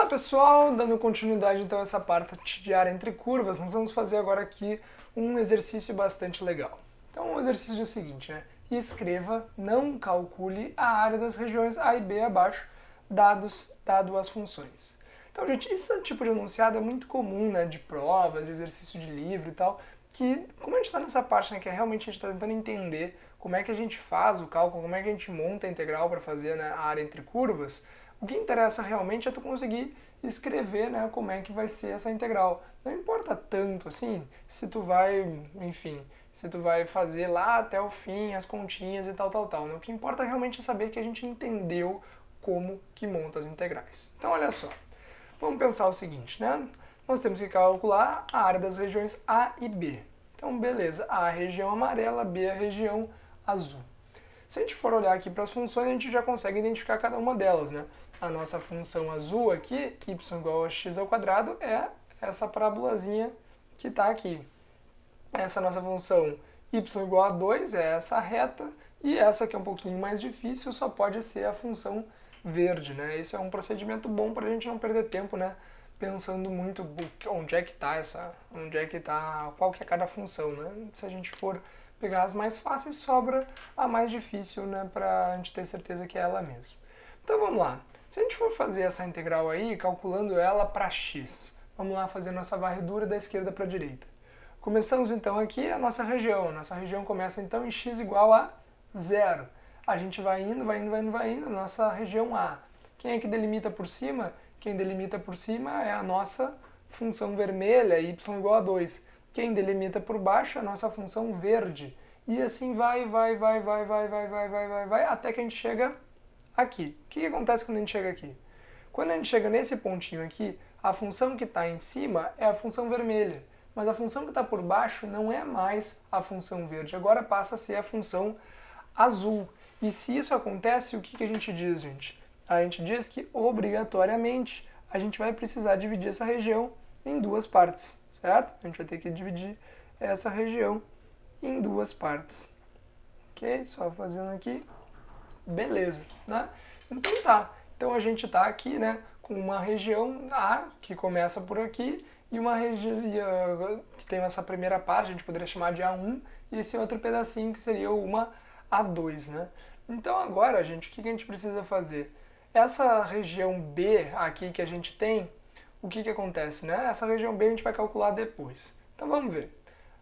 Olá pessoal, dando continuidade então a essa parte de área entre curvas, nós vamos fazer agora aqui um exercício bastante legal. Então o exercício é o seguinte, né? Escreva, não calcule a área das regiões A e B abaixo, dado as funções. Então, gente, esse tipo de enunciado é muito comum, né, de provas, de exercício de livro e tal, que como a gente está nessa parte, né, que realmente a gente está tentando entender como é que a gente faz o cálculo, como é que a gente monta a integral para fazer, né, a área entre curvas, o que interessa realmente é tu conseguir escrever, né, como é que vai ser essa integral. Não importa tanto assim se tu vai, enfim, se tu vai fazer lá até o fim as continhas e tal, né? O que importa realmente é saber que a gente entendeu como que monta as integrais. Então olha só, vamos pensar o seguinte, né? Nós temos que calcular a área das regiões A e B. Então beleza, A é a região amarela, B é a região azul. Se a gente for olhar aqui para as funções, a gente já consegue identificar cada uma delas, né? A nossa função azul aqui, y igual a x ao quadrado, é essa parabolazinha que está aqui. Essa nossa função y igual a 2 é essa reta, e essa que é um pouquinho mais difícil só pode ser a função verde, né? Isso é um procedimento bom para a gente não perder tempo, né? Pensando muito onde é que está, qual que é cada função, né? Se a gente for pegar as mais fáceis, sobra a mais difícil, né? Para a gente ter certeza que é ela mesmo. Então vamos lá. Se a gente for fazer essa integral aí, calculando ela para x, vamos lá fazer nossa varredura da esquerda para a direita. Começamos então aqui a nossa região. Nossa região começa então em x igual a 0. A gente vai indo, nossa região A. Quem é que delimita por cima? Quem delimita por cima é a nossa função vermelha, y igual a 2. Quem delimita por baixo é a nossa função verde. E assim vai, até que a gente chega aqui. O que acontece quando a gente chega aqui? Quando a gente chega nesse pontinho aqui, a função que está em cima é a função vermelha, mas a função que está por baixo não é mais a função verde, agora passa a ser a função azul. E se isso acontece, o que a gente diz, gente? A gente diz que, obrigatoriamente, a gente vai precisar dividir essa região em duas partes, certo? A gente vai ter que dividir essa região em duas partes. Ok? Só fazendo aqui. Beleza, né? Então tá. Então a gente tá aqui, né, com uma região A, que começa por aqui, e uma região que tem essa primeira parte, a gente poderia chamar de A1, e esse outro pedacinho que seria uma A2, né? Então agora, gente, o que a gente precisa fazer? Essa região B aqui que a gente tem, o que acontece, né? Essa região B a gente vai calcular depois. Então vamos ver.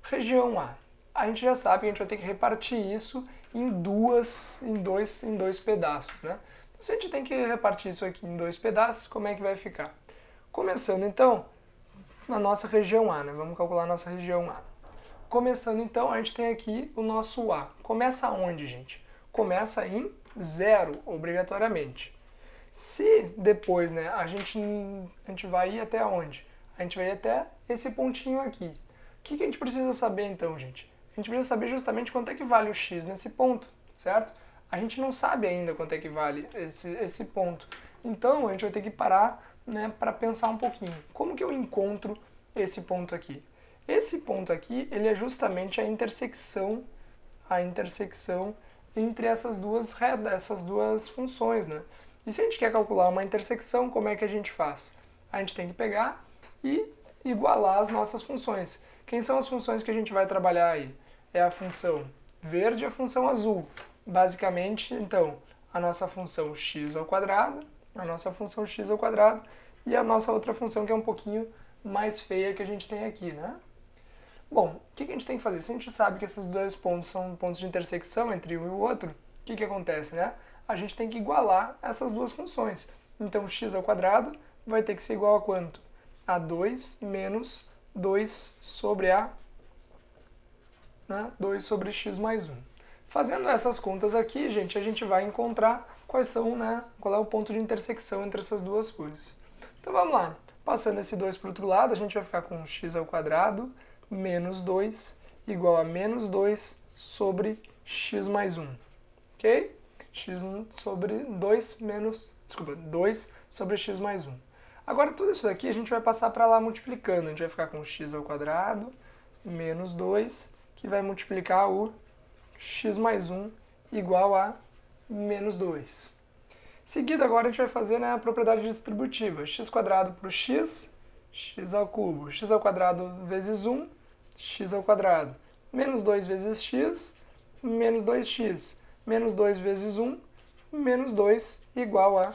Região A. A gente já sabe que a gente vai ter que repartir isso em dois pedaços, né? Então, se a gente tem que repartir isso aqui em dois pedaços, como é que vai ficar? Começando então na nossa região A, né? Vamos calcular a nossa região A. Começando então, a gente tem aqui o nosso A. Começa onde, gente? Começa em 0, obrigatoriamente. Se depois, né, a gente vai ir até onde? A gente vai ir até esse pontinho aqui. O que a gente precisa saber então, gente? A gente precisa saber justamente quanto é que vale o x nesse ponto, certo? A gente não sabe ainda quanto é que vale esse ponto. Então, a gente vai ter que parar, né, para pensar um pouquinho. Como que eu encontro esse ponto aqui? Esse ponto aqui, ele é justamente a intersecção entre essas duas funções, né? E se a gente quer calcular uma intersecção, como é que a gente faz? A gente tem que pegar e igualar as nossas funções. Quem são as funções que a gente vai trabalhar aí? É a função verde e a função azul. Basicamente, então, a nossa função x ao quadrado, e a nossa outra função que é um pouquinho mais feia que a gente tem aqui, né? Bom, o que a gente tem que fazer? Se a gente sabe que esses dois pontos são pontos de intersecção entre um e o outro, o que acontece, né? A gente tem que igualar essas duas funções. Então, x ao quadrado vai ter que ser igual a quanto? A 2 menos 2 sobre a 2 sobre x mais 1. Fazendo essas contas aqui, gente, a gente vai encontrar qual é o ponto de intersecção entre essas duas coisas. Então vamos lá. Passando esse 2 para o outro lado, a gente vai ficar com x ao quadrado menos 2 igual a menos 2 sobre x mais 1. Ok? X sobre 2 sobre x mais 1. Agora tudo isso daqui a gente vai passar para lá multiplicando. A gente vai ficar com x ao quadrado menos 2, que vai multiplicar o x mais 1 igual a menos 2. Seguido agora a gente vai fazer, né, a propriedade distributiva. X² por x, x ao cubo. X ao quadrado vezes 1, x ao quadrado. Menos 2 vezes x, menos 2x. Menos 2 vezes 1, menos 2 igual a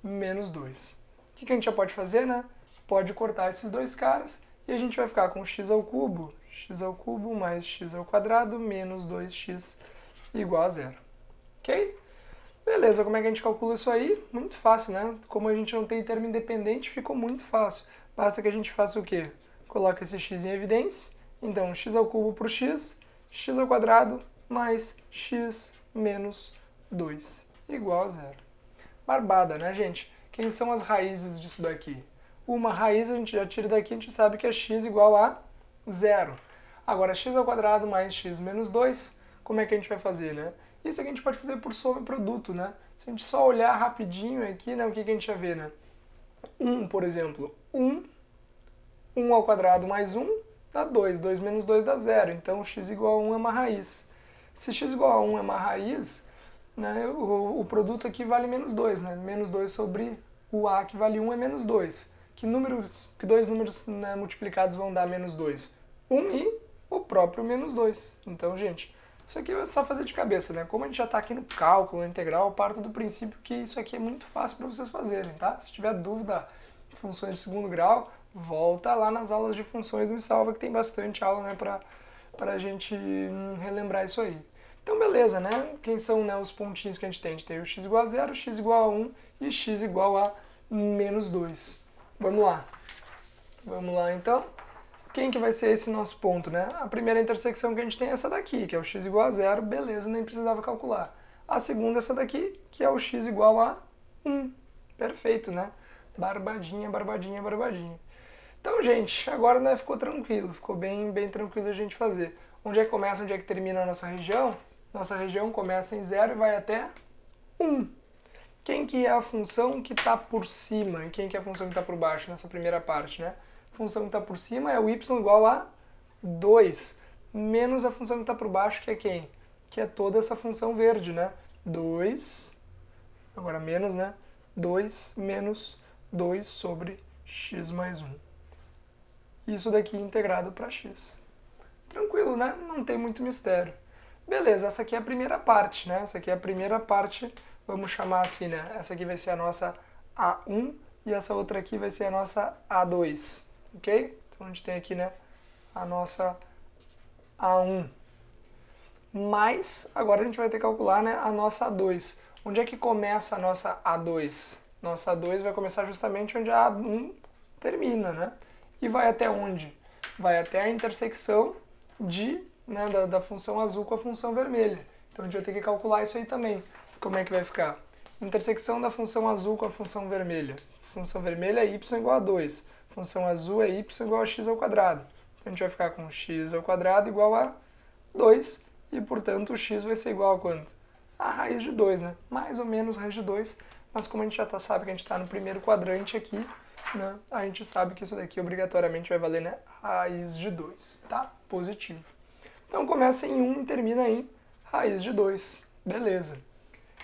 menos 2. O que a gente já pode fazer, né? Pode cortar esses dois caras e a gente vai ficar com x ao cubo mais x ao quadrado menos 2x igual a zero. Ok? Beleza, como é que a gente calcula isso aí? Muito fácil, né? Como a gente não tem termo independente, ficou muito fácil. Basta que a gente faça o quê? Coloca esse x em evidência. Então, x ao cubo por x ao quadrado mais x menos 2 igual a zero. Barbada, né, gente? Quem são as raízes disso daqui? Uma raiz a gente já tira daqui, a gente sabe que é x igual a zero. Agora, x ao quadrado mais x menos 2, como é que a gente vai fazer, né? Isso aqui a gente pode fazer por soma e produto, né? Se a gente só olhar rapidinho aqui, né, o que a gente vai ver, né? 1, por exemplo, 1 ao quadrado mais 1 dá 2, 2 menos 2 dá 0, então x igual a 1 é uma raiz. Se x igual a 1 é uma raiz, né, o produto aqui vale menos 2, né? Menos 2 sobre o a que vale 1 é menos 2. Que dois números, né, multiplicados vão dar menos 2? 1 e o próprio menos 2. Então, gente, isso aqui é só fazer de cabeça, né? Como a gente já está aqui no cálculo integral, eu parto do princípio que isso aqui é muito fácil para vocês fazerem, tá? Se tiver dúvida de funções de segundo grau, volta lá nas aulas de funções do Me Salva, que tem bastante aula, né, para a gente relembrar isso aí. Então, beleza, né? Quem são, né, os pontinhos que a gente tem? A gente tem o x igual a 0, x igual a 1 e x igual a menos 2. Vamos lá. Vamos lá, então. Quem que vai ser esse nosso ponto, né? A primeira intersecção que a gente tem é essa daqui, que é o x igual a 0, beleza, nem precisava calcular. A segunda é essa daqui, que é o x igual a 1. Perfeito, né? Barbadinha, barbadinha, barbadinha. Então, gente, agora, né, ficou tranquilo, ficou bem tranquilo a gente fazer. Onde é que começa, onde é que termina a nossa região? Nossa região começa em 0 e vai até 1. Quem que é a função que está por cima e quem que é a função que está por baixo nessa primeira parte, né? A função que está por cima é o y igual a 2, menos a função que está por baixo, que é quem? Que é toda essa função verde, né? 2, agora menos, né? 2 menos 2 sobre x mais 1. Isso daqui integrado para x. Tranquilo, né? Não tem muito mistério. Beleza, essa aqui é a primeira parte, né? Essa aqui é a primeira parte, vamos chamar assim, né? Essa aqui vai ser a nossa A1 e essa outra aqui vai ser a nossa A2, ok? Então a gente tem aqui, né, a nossa A1. Mas agora a gente vai ter que calcular, né, a nossa A2. Onde é que começa a nossa A2? Nossa A2 vai começar justamente onde a A1 termina, né? E vai até onde? Vai até a intersecção né, da função azul com a função vermelha. Então a gente vai ter que calcular isso aí também. Como é que vai ficar? Intersecção da função azul com a função vermelha. Função vermelha é y igual a 2. Função azul é y igual a x ao quadrado. Então a gente vai ficar com x ao quadrado igual a 2. E, portanto, o x vai ser igual a quanto? A raiz de 2, né? Mais ou menos raiz de 2. Mas como a gente já sabe que a gente está no primeiro quadrante aqui, né, a gente sabe que isso daqui obrigatoriamente vai valer, né, raiz de 2, tá? Positivo. Então começa em 1 e termina em raiz de 2. Beleza.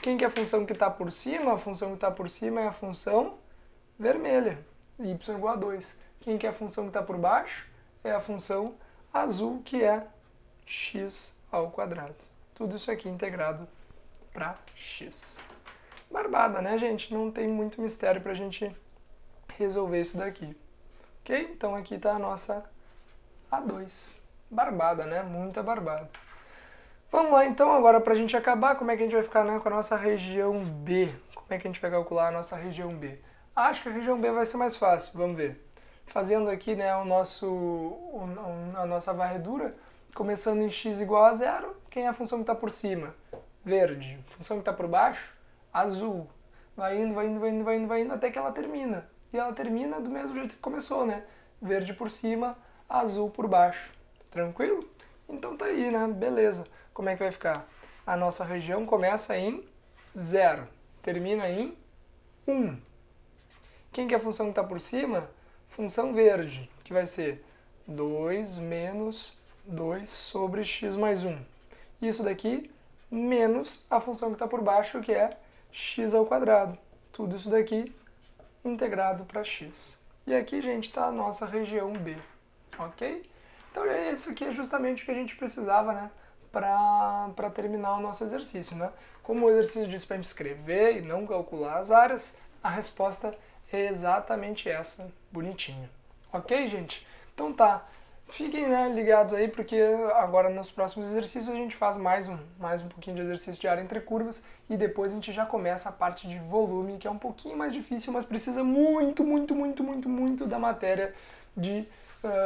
Quem que é a função que está por cima? A função que está por cima é a função vermelha, y igual a 2. Quem que é a função que está por baixo? É a função azul, que é x ao quadrado. Tudo isso aqui integrado para x. Barbada, né, gente? Não tem muito mistério para a gente resolver isso daqui. Ok? Então aqui está a nossa A2. Barbada, né? Muita barbada. Vamos lá então, agora para a gente acabar, como é que a gente vai ficar, né, com a nossa região B? Como é que a gente vai calcular a nossa região B? Acho que a região B vai ser mais fácil, vamos ver. Fazendo aqui, né, a nossa varredura, começando em x igual a 0, quem é a função que está por cima? Verde. Função que está por baixo? Azul. Vai indo, vai indo, vai indo, vai indo, vai indo, até que ela termina. E ela termina do mesmo jeito que começou, né? Verde por cima, azul por baixo. Tranquilo? Então tá aí, né? Beleza. Como é que vai ficar? A nossa região começa em 0, termina em 1. Quem que é a função que está por cima? Função verde, que vai ser 2 menos 2 sobre x mais 1. Isso daqui menos a função que está por baixo, que é x ao quadrado. tudo isso daqui integrado para x. E aqui, gente, está a nossa região B, ok? Então, isso aqui é justamente o que a gente precisava, né, para terminar o nosso exercício, né? Como o exercício diz para a gente escrever e não calcular as áreas, a resposta é exatamente essa, bonitinha. Ok, gente? Então tá, fiquem, né, ligados aí, porque agora nos próximos exercícios a gente faz mais um pouquinho de exercício de área entre curvas e depois a gente já começa a parte de volume, que é um pouquinho mais difícil, mas precisa muito da matéria de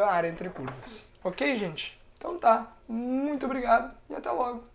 área entre curvas. Ok, gente? Então tá, muito obrigado e até logo!